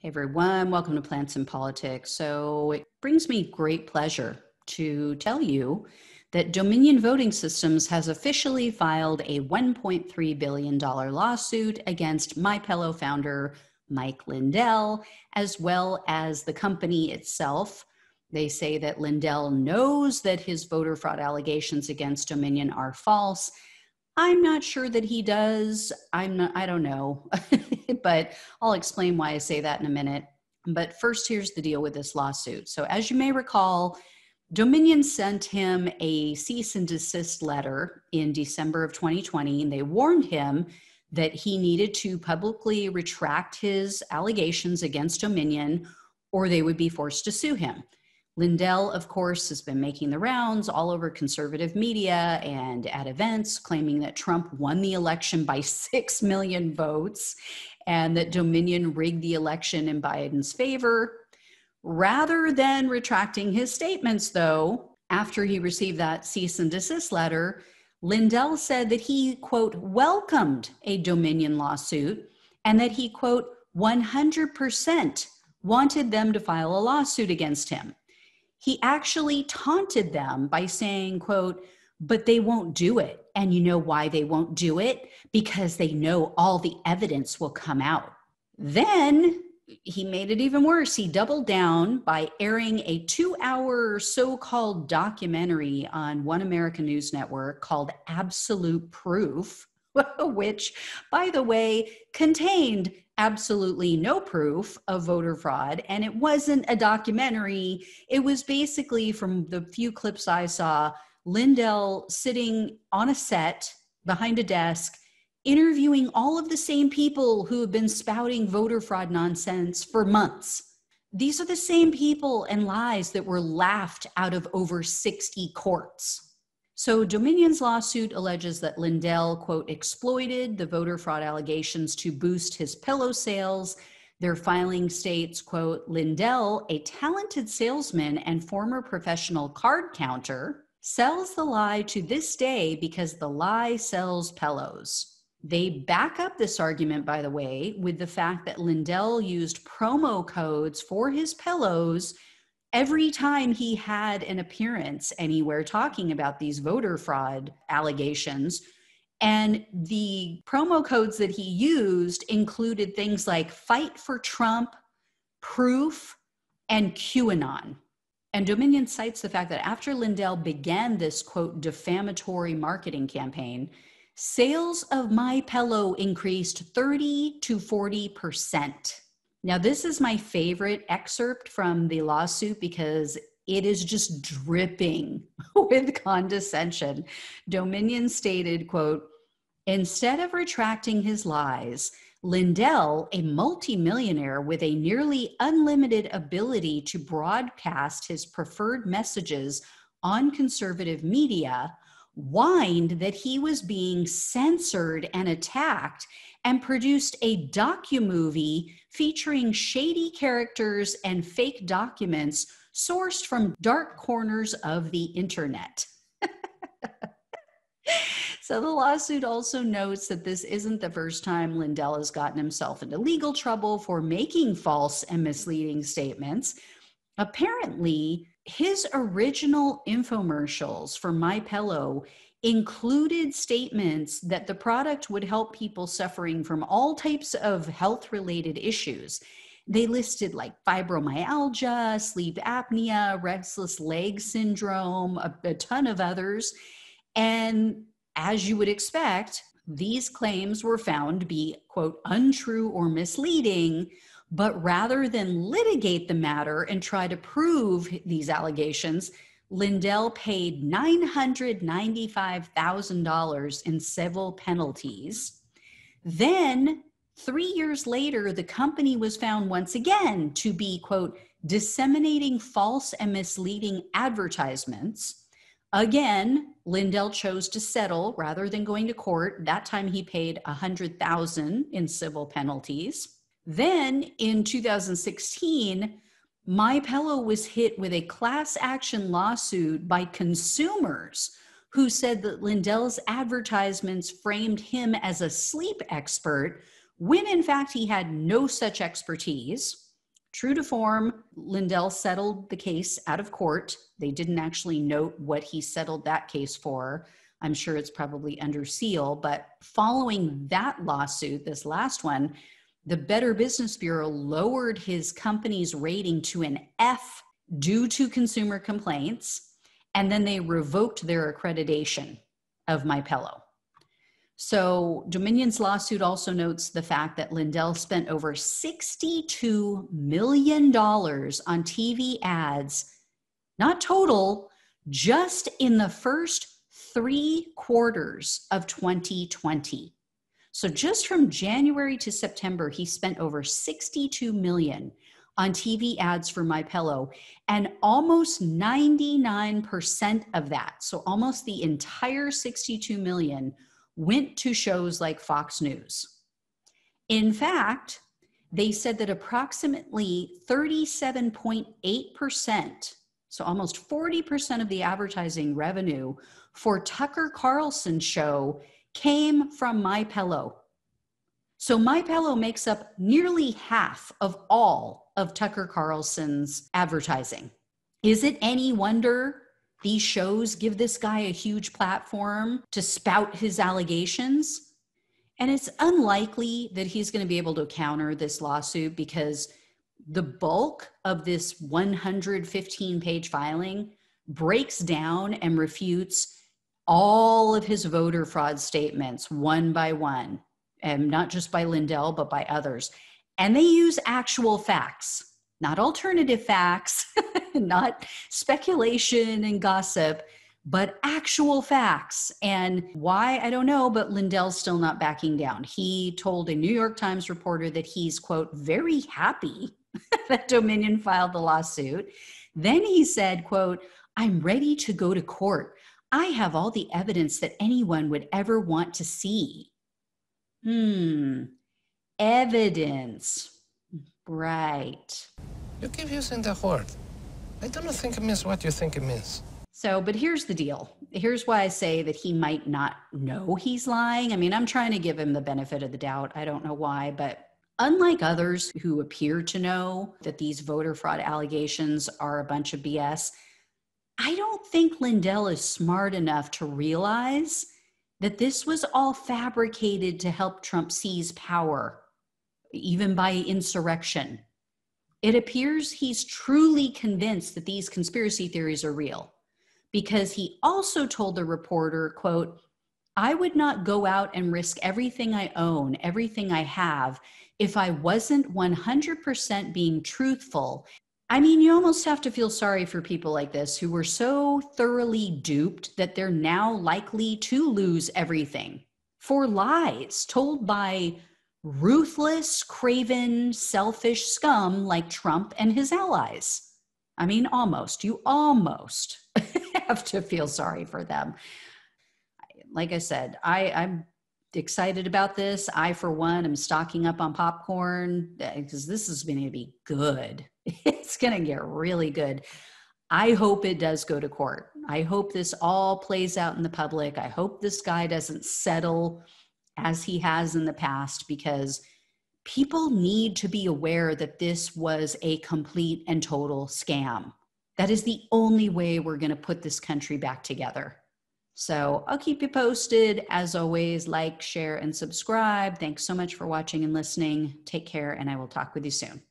Hey everyone, welcome to Plants and Politics. So it brings me great pleasure to tell you that Dominion Voting Systems has officially filed a $1.3 billion lawsuit against MyPillow founder Mike Lindell, as well as the company itself. They say that Lindell knows that his voter fraud allegations against Dominion are false. I'm not sure that he does. I don't know, but I'll explain why I say that in a minute. But first, here's the deal with this lawsuit. So as you may recall, Dominion sent him a cease and desist letter in December of 2020, and they warned him that he needed to publicly retract his allegations against Dominion or they would be forced to sue him. Lindell, of course, has been making the rounds all over conservative media and at events, claiming that Trump won the election by 6 million votes and that Dominion rigged the election in Biden's favor. Rather than retracting his statements, though, after he received that cease and desist letter, Lindell said that he, quote, welcomed a Dominion lawsuit and that he, quote, 100% wanted them to file a lawsuit against him. He actually taunted them by saying, quote, but they won't do it. And you know why they won't do it? Because they know all the evidence will come out. Then he made it even worse. He doubled down by airing a 2-hour so-called documentary on One American News Network called Absolute Proof, which, by the way, contained absolutely no proof of voter fraud. And it wasn't a documentary. It was basically, from the few clips I saw, Lindell sitting on a set behind a desk, interviewing all of the same people who have been spouting voter fraud nonsense for months. These are the same people and lies that were laughed out of over 60 courts. So Dominion's lawsuit alleges that Lindell, quote, exploited the voter fraud allegations to boost his pillow sales. Their filing states, quote, Lindell, a talented salesman and former professional card counter, sells the lie to this day because the lie sells pillows. They back up this argument, by the way, with the fact that Lindell used promo codes for his pillows every time he had an appearance anywhere talking about these voter fraud allegations. And the promo codes that he used included things like Fight for Trump, Proof, and QAnon. And Dominion cites the fact that after Lindell began this, quote, defamatory marketing campaign, sales of MyPillow increased 30 to 40%. Now, this is my favorite excerpt from the lawsuit because it is just dripping with condescension. Dominion stated, quote, instead of retracting his lies, Lindell, a multimillionaire with a nearly unlimited ability to broadcast his preferred messages on conservative media, whined that he was being censored and attacked and produced a documovie featuring shady characters and fake documents sourced from dark corners of the internet. So the lawsuit also notes that this isn't the first time Lindell has gotten himself into legal trouble for making false and misleading statements. Apparently, his original infomercials for MyPillow included statements that the product would help people suffering from all types of health-related issues. They listed like fibromyalgia, sleep apnea, restless leg syndrome, a ton of others. And as you would expect, these claims were found to be, quote, untrue or misleading. But rather than litigate the matter and try to prove these allegations, Lindell paid $995,000 in civil penalties. Then, 3 years later, the company was found once again to be, quote, disseminating false and misleading advertisements. Again, Lindell chose to settle rather than going to court. That time he paid $100,000 in civil penalties. Then in 2016, MyPillow was hit with a class action lawsuit by consumers who said that Lindell's advertisements framed him as a sleep expert when in fact he had no such expertise. True to form, Lindell settled the case out of court. They didn't actually note what he settled that case for. I'm sure it's probably under seal, but following that lawsuit, this last one, the Better Business Bureau lowered his company's rating to an F due to consumer complaints, and then they revoked their accreditation of MyPillow. So Dominion's lawsuit also notes the fact that Lindell spent over $62 million on TV ads, not total, just in the first 3 quarters of 2020. So just from January to September, he spent over $62 million on TV ads for MyPillow, and almost 99% of that, so almost the entire $62 million, went to shows like Fox News. In fact, they said that approximately 37.8%, so almost 40% of the advertising revenue for Tucker Carlson's show came from MyPillow. So MyPillow makes up nearly half of all of Tucker Carlson's advertising. Is it any wonder these shows give this guy a huge platform to spout his allegations? And it's unlikely that he's going to be able to counter this lawsuit because the bulk of this 115-page filing breaks down and refutes all of his voter fraud statements one by one, and not just by Lindell, but by others. And they use actual facts, not alternative facts, not speculation and gossip, but actual facts. And why, I don't know, but Lindell's still not backing down. He told a New York Times reporter that he's, quote, very happy that Dominion filed the lawsuit. Then he said, quote, I'm ready to go to court. I have all the evidence that anyone would ever want to see. Evidence. Right. You keep using the word. I don't think it means what you think it means. So, but here's the deal. Here's why I say that he might not know he's lying. I mean, I'm trying to give him the benefit of the doubt. I don't know why, but unlike others who appear to know that these voter fraud allegations are a bunch of BS, I don't think Lindell is smart enough to realize that this was all fabricated to help Trump seize power, even by insurrection. It appears he's truly convinced that these conspiracy theories are real, because he also told the reporter, quote, I would not go out and risk everything I own, everything I have, if I wasn't 100% being truthful. I mean, you almost have to feel sorry for people like this who were so thoroughly duped that they're now likely to lose everything for lies told by ruthless, craven, selfish scum like Trump and his allies. I mean, you almost have to feel sorry for them. Like I said, I'm excited about this. I, for one, am stocking up on popcorn because this is going to be good. It's going to get really good. I hope it does go to court. I hope this all plays out in the public. I hope this guy doesn't settle as he has in the past, because people need to be aware that this was a complete and total scam. That is the only way we're going to put this country back together. So I'll keep you posted. As always, like, share, and subscribe. Thanks so much for watching and listening. Take care, and I will talk with you soon.